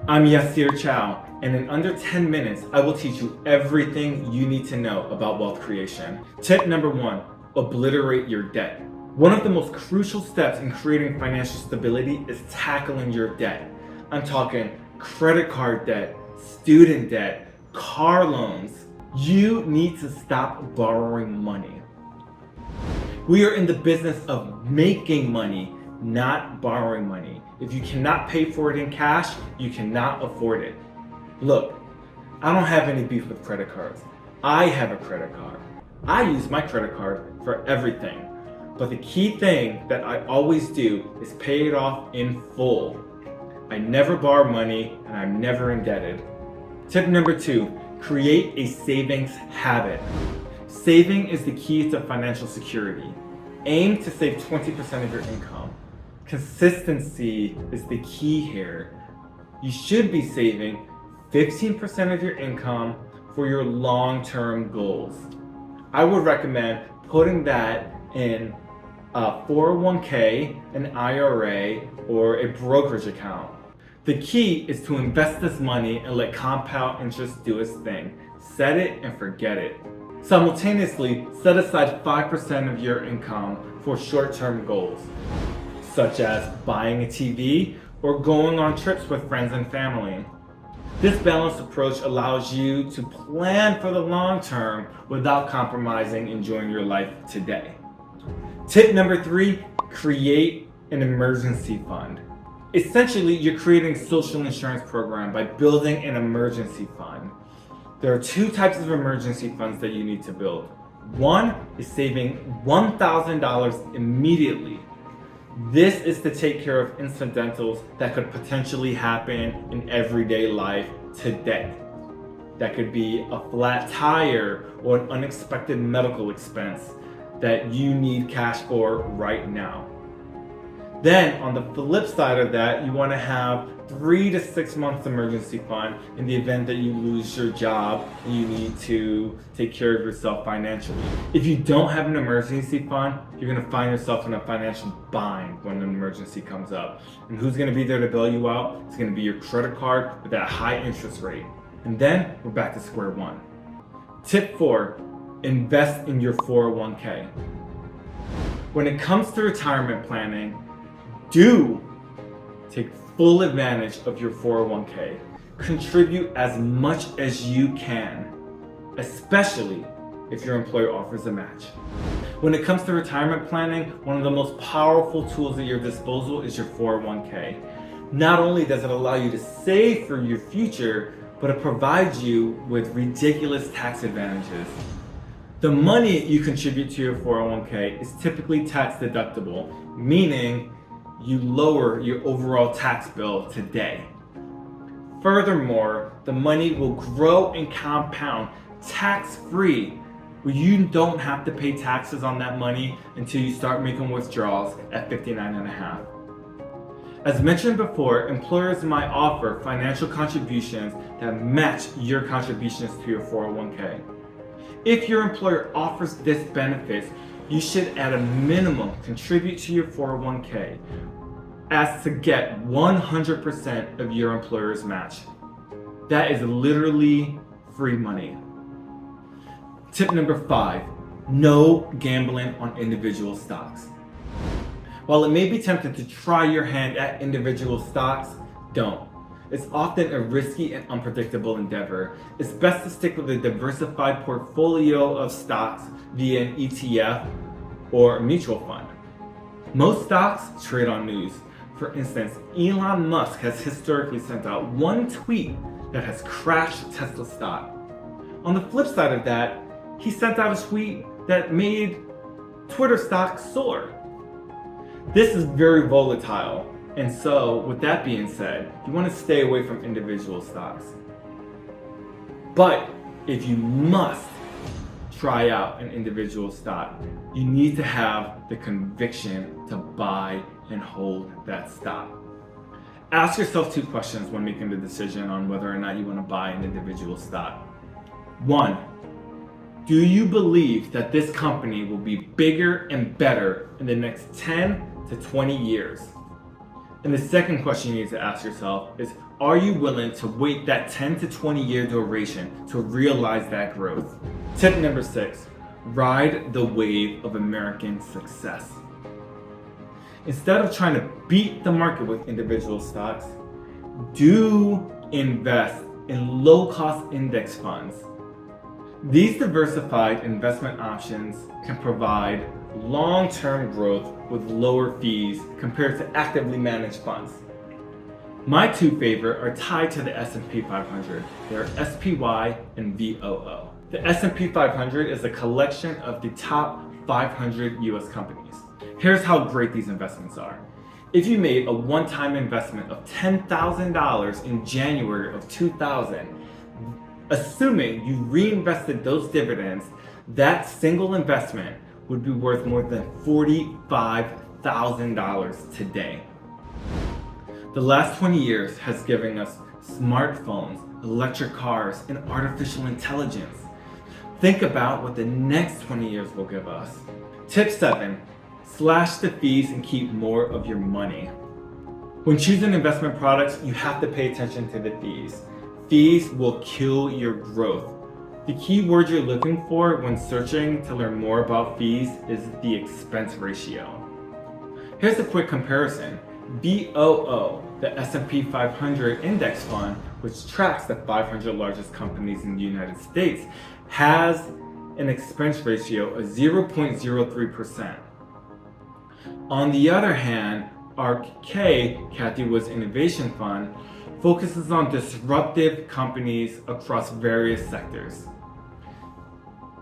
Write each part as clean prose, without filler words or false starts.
I'm Yasir Chow, and in under 10 minutes, I will teach you everything you need to know about wealth creation. Tip number 1, obliterate your debt. One of the most crucial steps in creating financial stability is tackling your debt. I'm talking credit card debt, student debt, car loans. You need to stop borrowing money. We are in the business of making money, not borrowing money. If you cannot pay for it in cash, you cannot afford it. Look, I don't have any beef with credit cards. I have a credit card. I use my credit card for everything. But the key thing that I always do is pay it off in full. I never borrow money and I'm never indebted. Tip number 2, create a savings habit. Saving is the key to financial security. Aim to save 20% of your income. Consistency is the key here. You should be saving 15% of your income for your long-term goals. I would recommend putting that in a 401k, an IRA, or a brokerage account. The key is to invest this money and let compound interest do its thing. Set it and forget it. Simultaneously, set aside 5% of your income for short-term goals, such as buying a TV or going on trips with friends and family. This balanced approach allows you to plan for the long term without compromising enjoying your life today. Tip number 3, create an emergency fund. Essentially, you're creating a social insurance program by building an emergency fund. There are 2 types of emergency funds that you need to build. One is saving $1,000 immediately. This is to take care of incidentals that could potentially happen in everyday life today. That could be a flat tire or an unexpected medical expense that you need cash for right now. Then on the flip side of that, you want to have 3 to 6 months emergency fund in the event that you lose your job and you need to take care of yourself financially. If you don't have an emergency fund, you're going to find yourself in a financial bind when an emergency comes up. And who's going to be there to bail you out? It's going to be your credit card with that high interest rate. And then we're back to square one. Tip 4, invest in your 401k. When it comes to retirement planning, do take full advantage of your 401k. Contribute as much as you can, especially if your employer offers a match. When it comes to retirement planning, one of the most powerful tools at your disposal is your 401k. Not only does it allow you to save for your future, but it provides you with ridiculous tax advantages. The money you contribute to your 401k is typically tax deductible, meaning you lower your overall tax bill today. Furthermore, the money will grow and compound tax-free, where you don't have to pay taxes on that money until you start making withdrawals at 59.5. As mentioned before, employers might offer financial contributions that match your contributions to your 401k. If your employer offers this benefit, you should at a minimum contribute to your 401k as to get 100% of your employer's match. That is literally free money. Tip number 5, no gambling on individual stocks. While it may be tempting to try your hand at individual stocks, don't. It's often a risky and unpredictable endeavor. It's best to stick with a diversified portfolio of stocks via an ETF or a mutual fund. Most stocks trade on news. For instance, Elon Musk has historically sent out one tweet that has crashed Tesla stock. On the flip side of that, he sent out a tweet that made Twitter stock soar. This is very volatile, and so with that being said, you want to stay away from individual stocks. But if you must try out an individual stock, you need to have the conviction to buy and hold that stock. Ask yourself 2 questions when making the decision on whether or not you want to buy an individual stock. 1, do you believe that this company will be bigger and better in the next 10 to 20 years? And the second question you need to ask yourself is, are you willing to wait that 10 to 20 year duration to realize that growth? Tip number 6, ride the wave of American success. Instead of trying to beat the market with individual stocks, do invest in low-cost index funds. These diversified investment options can provide long-term growth with lower fees compared to actively managed funds. My two favorite are tied to the S&P 500. They are SPY and VOO. The S&P 500 is a collection of the top 500 US companies. Here's how great these investments are. If you made a one-time investment of $10,000 in January of 2000, assuming you reinvested those dividends, that single investment would be worth more than $45,000 today. The last 20 years has given us smartphones, electric cars, and artificial intelligence. Think about what the next 20 years will give us. Tip 7, slash the fees and keep more of your money. When choosing investment products, you have to pay attention to the fees. Fees will kill your growth. The key word you're looking for when searching to learn more about fees is the expense ratio. Here's a quick comparison. VOO, the S&P 500 index fund, which tracks the 500 largest companies in the United States, has an expense ratio of 0.03%. On the other hand, ARK-K, Cathie Wood's Innovation Fund, focuses on disruptive companies across various sectors.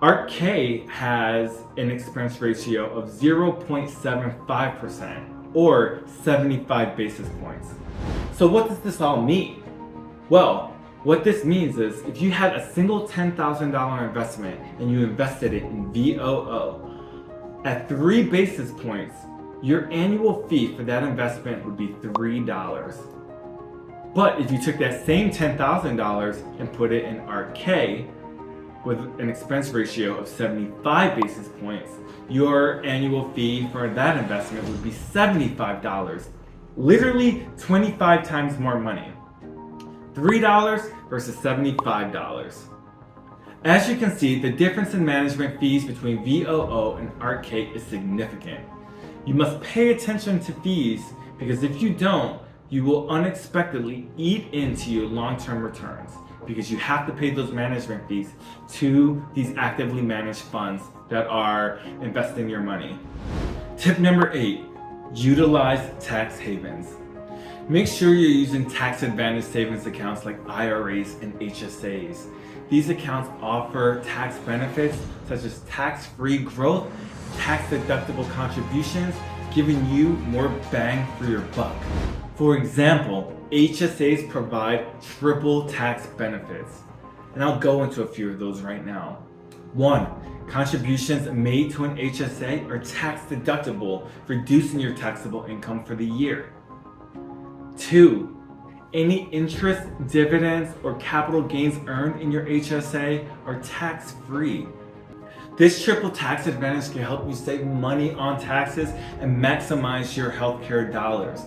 ARK-K has an expense ratio of 0.75% or 75 basis points. So what does this all mean? Well, what this means is if you had a single $10,000 investment and you invested it in VOO, at 3 basis points, your annual fee for that investment would be $3. But if you took that same $10,000 and put it in ARK-K with an expense ratio of 75 basis points, your annual fee for that investment would be $75. Literally 25 times more money. $3 versus $75. As you can see, the difference in management fees between VOO and ARK-K is significant. You must pay attention to fees because if you don't, you will unexpectedly eat into your long-term returns because you have to pay those management fees to these actively managed funds that are investing your money. Tip number 8, utilize tax havens. Make sure you're using tax advantage savings accounts like IRAs and HSAs. These accounts offer tax benefits such as tax-free growth, tax-deductible contributions, giving you more bang for your buck. For example, HSAs provide triple tax benefits, and I'll go into a few of those right now. 1. Contributions made to an HSA are tax deductible, reducing your taxable income for the year. 2. Any interest, dividends, or capital gains earned in your HSA are tax-free. This triple tax advantage can help you save money on taxes and maximize your healthcare dollars.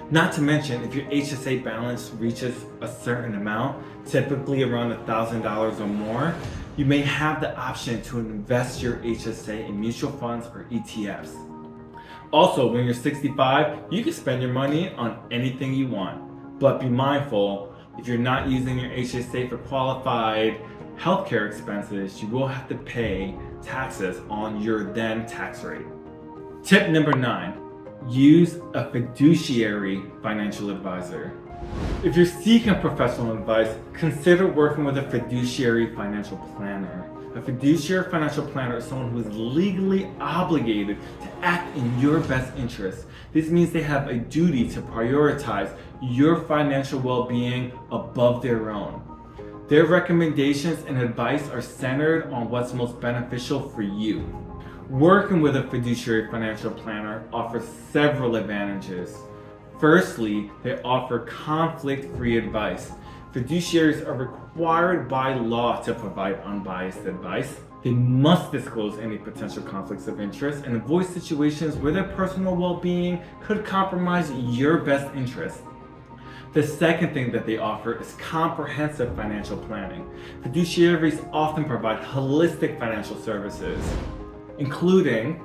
Not to mention, if your HSA balance reaches a certain amount, typically around $1,000 or more, you may have the option to invest your HSA in mutual funds or ETFs. Also, when you're 65, you can spend your money on anything you want. But be mindful, if you're not using your HSA for qualified healthcare expenses, you will have to pay taxes on your then tax rate. Tip number 9, use a fiduciary financial advisor. If you're seeking professional advice, consider working with a fiduciary financial planner. A fiduciary financial planner is someone who is legally obligated to act in your best interest. This means they have a duty to prioritize your financial well-being above their own. Their recommendations and advice are centered on what's most beneficial for you. Working with a fiduciary financial planner offers several advantages. Firstly, they offer conflict-free advice. Fiduciaries are required by law to provide unbiased advice. They must disclose any potential conflicts of interest and avoid situations where their personal well-being could compromise your best interest. The second thing that they offer is comprehensive financial planning. Fiduciaries often provide holistic financial services, including,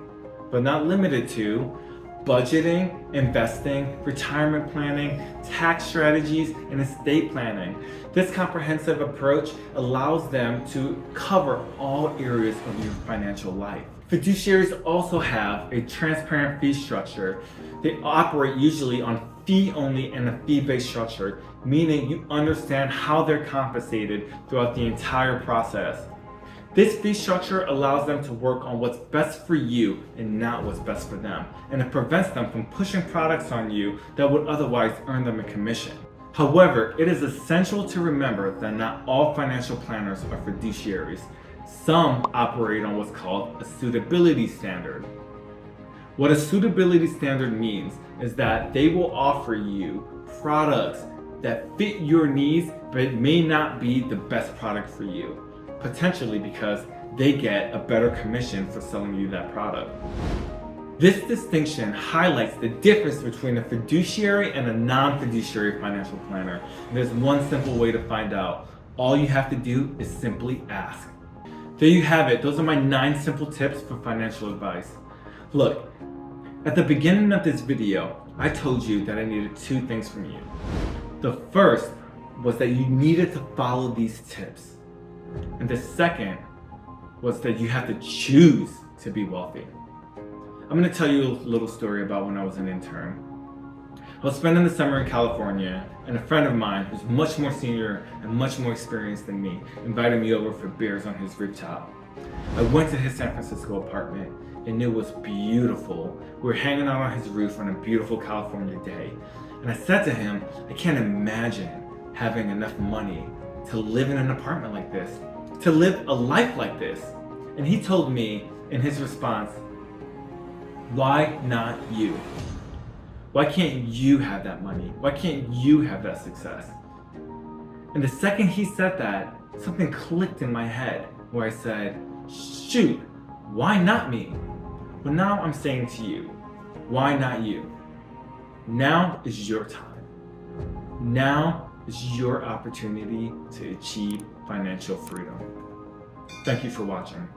but not limited to, budgeting, investing, retirement planning, tax strategies, and estate planning. This comprehensive approach allows them to cover all areas of your financial life. Fiduciaries also have a transparent fee structure. They operate usually on fee-only and a fee-based structure, meaning you understand how they're compensated throughout the entire process. This fee structure allows them to work on what's best for you and not what's best for them, and it prevents them from pushing products on you that would otherwise earn them a commission. However, it is essential to remember that not all financial planners are fiduciaries. Some operate on what's called a suitability standard. What a suitability standard means is that they will offer you products that fit your needs, but it may not be the best product for you. Potentially because they get a better commission for selling you that product. This distinction highlights the difference between a fiduciary and a non-fiduciary financial planner. And there's one simple way to find out. All you have to do is simply ask. There you have it. Those are my 9 simple tips for financial advice. Look, at the beginning of this video, I told you that I needed 2 things from you. The first was that you needed to follow these tips. And the second was that you have to choose to be wealthy. I'm going to tell you a little story about when I was an intern. I was spending the summer in California, and a friend of mine who's much more senior and much more experienced than me invited me over for beers on his rooftop. I went to his San Francisco apartment, and it was beautiful. We were hanging out on his roof on a beautiful California day. And I said to him, I can't imagine having enough money to live in an apartment like this, to live a life like this. And he told me in his response, why not you? Why can't you have that money? Why can't you have that success? And the second he said that, something clicked in my head where I said, shoot, why not me? Well, now I'm saying to you, why not you? Now is your time. Now is your opportunity to achieve financial freedom. Thank you for watching.